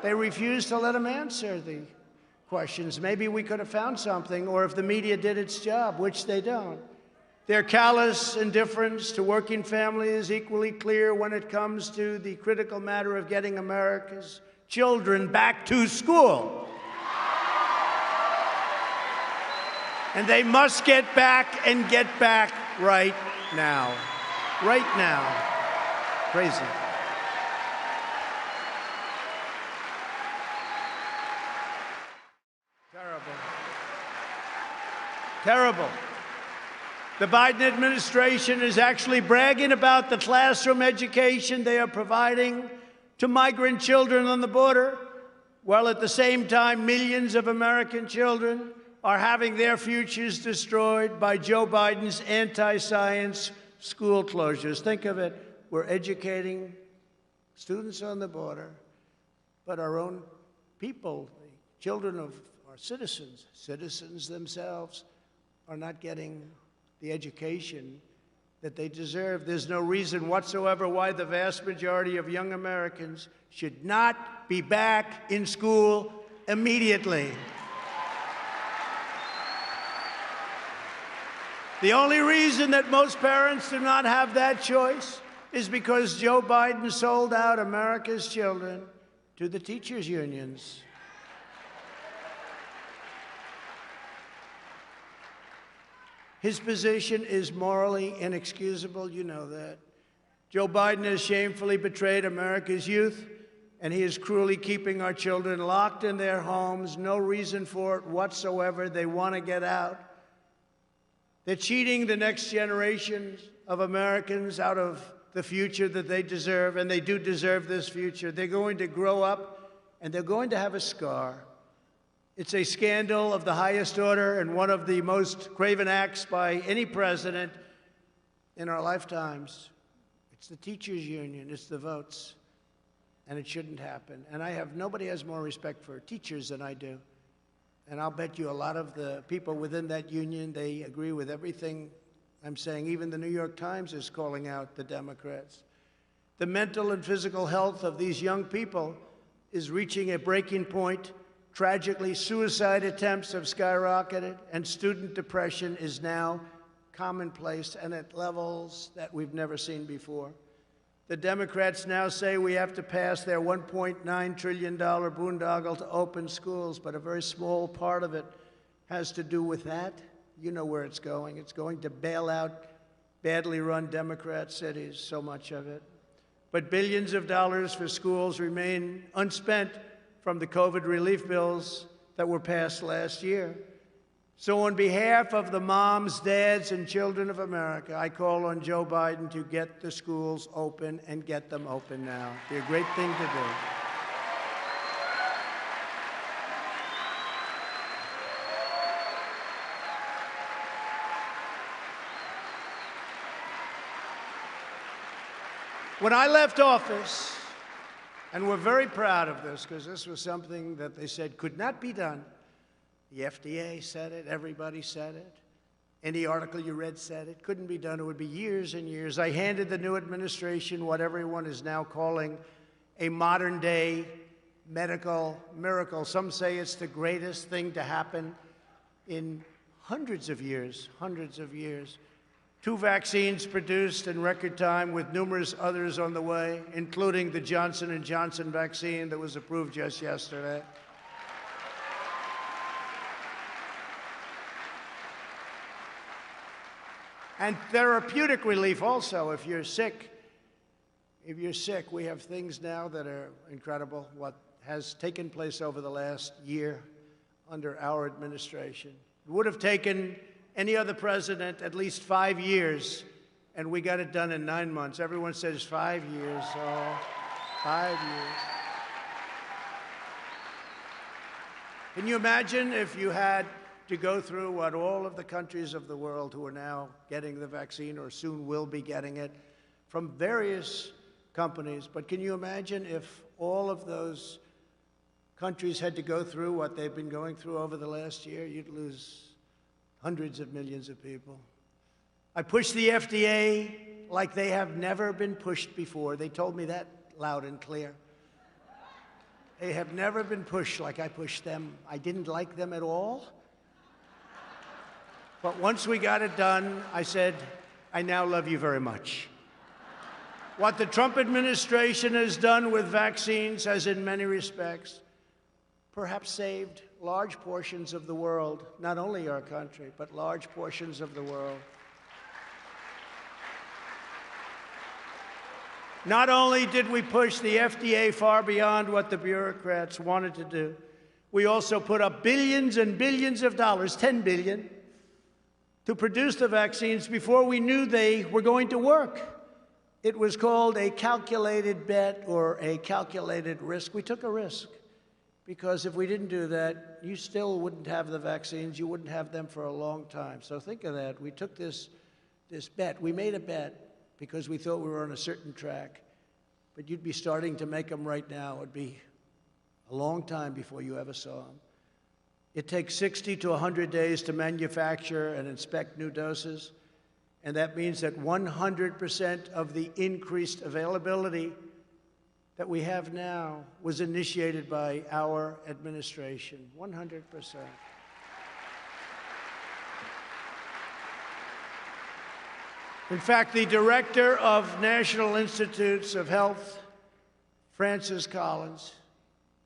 They refuse to let him answer the questions. Maybe we could have found something, or if the media did its job, which they don't. Their callous indifference to working families is equally clear when it comes to the critical matter of getting America's children back to school. And they must get back and get back right now. Right now. Crazy. Terrible. Terrible. The Biden administration is actually bragging about the classroom education they are providing to migrant children on the border, while at the same time millions of American children are having their futures destroyed by Joe Biden's anti-science school closures. Think of it. We're educating students on the border, but our own people, the children of our citizens themselves, are not getting the education that they deserve. There's no reason whatsoever why the vast majority of young Americans should not be back in school immediately. The only reason that most parents do not have that choice is because Joe Biden sold out America's children to the teachers' unions. His position is morally inexcusable, you know that. Joe Biden has shamefully betrayed America's youth, and he is cruelly keeping our children locked in their homes. No reason for it whatsoever. They want to get out. They're cheating the next generation of Americans out of the future that they deserve, and they do deserve this future. They're going to grow up, and they're going to have a scar. It's a scandal of the highest order and one of the most craven acts by any president in our lifetimes. It's the teachers' union. It's the votes. And it shouldn't happen. And nobody has more respect for teachers than I do. And I'll bet you a lot of the people within that union, they agree with everything I'm saying. Even the New York Times is calling out the Democrats. The mental and physical health of these young people is reaching a breaking point. Tragically, suicide attempts have skyrocketed, and student depression is now commonplace and at levels that we've never seen before. The Democrats now say we have to pass their $1.9 trillion boondoggle to open schools, but a very small part of it has to do with that. You know where it's going. It's going to bail out badly run Democrat cities, so much of it. But billions of dollars for schools remain unspent from the COVID relief bills that were passed last year. So on behalf of the moms, dads, and children of America, I call on Joe Biden to get the schools open and get them open now. It'd be a great thing to do. When I left office, and we're very proud of this because this was something that they said could not be done. The FDA said it, everybody said it. Any article you read said it. Couldn't be done. It would be years and years. I handed the new administration what everyone is now calling a modern-day medical miracle. Some say it's the greatest thing to happen in hundreds of years, 2 vaccines produced in record time with numerous others on the way, including the Johnson & Johnson vaccine that was approved just yesterday. And therapeutic relief also, if you're sick. We have things now that are incredible, what has taken place over the last year under our administration. It would have taken any other president at least 5 years, and we got it done in 9 months. Everyone says 5 years, so 5 years. Can you imagine if you had to go through what all of the countries of the world who are now getting the vaccine or soon will be getting it from various companies, but can you imagine if all of those countries had to go through what they've been going through over the last year? You'd lose hundreds of millions of people. I pushed the FDA like they have never been pushed before. They told me that loud and clear. They have never been pushed like I pushed them. I didn't like them at all. But once we got it done, I said, I now love you very much. What the Trump administration has done with vaccines has, in many respects, perhaps saved large portions of the world, not only our country, but large portions of the world. Not only did we push the FDA far beyond what the bureaucrats wanted to do, we also put up billions and billions of dollars, 10 billion, to produce the vaccines before we knew they were going to work. It was called a calculated bet or a calculated risk. We took a risk because if we didn't do that, you still wouldn't have the vaccines. You wouldn't have them for a long time. So think of that. We took this bet. We made a bet because we thought we were on a certain track. But you'd be starting to make them right now. It would be a long time before you ever saw them. It takes 60 to 100 days to manufacture and inspect new doses. And that means that 100% of the increased availability that we have now was initiated by our administration. 100%. In fact, the director of National Institutes of Health, Francis Collins,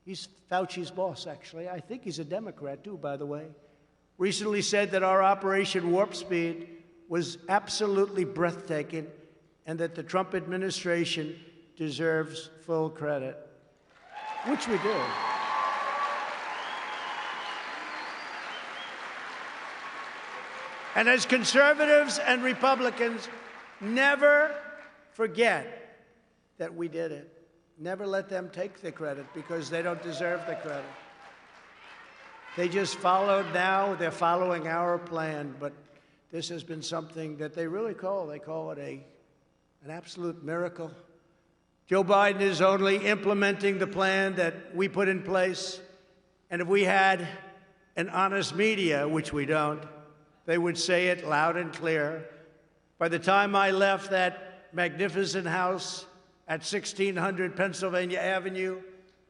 he's Fauci's boss, actually. I think he's a Democrat, too, by the way, recently said that our Operation Warp Speed was absolutely breathtaking and that the Trump administration deserves full credit, which we do. And as conservatives and Republicans, never forget that we did it. Never let them take the credit because they don't deserve the credit. They just followed now, they're following our plan, but this has been something that they really call it an absolute miracle. Joe Biden is only implementing the plan that we put in place, and if we had an honest media, which we don't, they would say it loud and clear. By the time I left that magnificent house at 1600 Pennsylvania Avenue,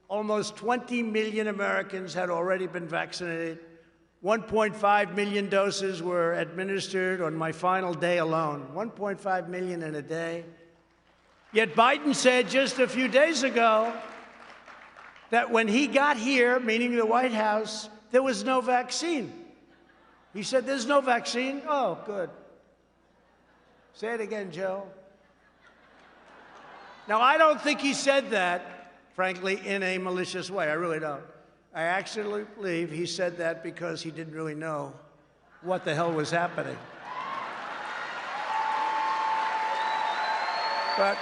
almost 20 million Americans had already been vaccinated. 1.5 million doses were administered on my final day alone. 1.5 million in a day. Yet Biden said just a few days ago that when he got here, meaning the White House, there was no vaccine. He said, there's no vaccine? Oh, good. Say it again, Joe. Now, I don't think he said that, frankly, in a malicious way. I really don't. I actually believe he said that because he didn't really know what the hell was happening. But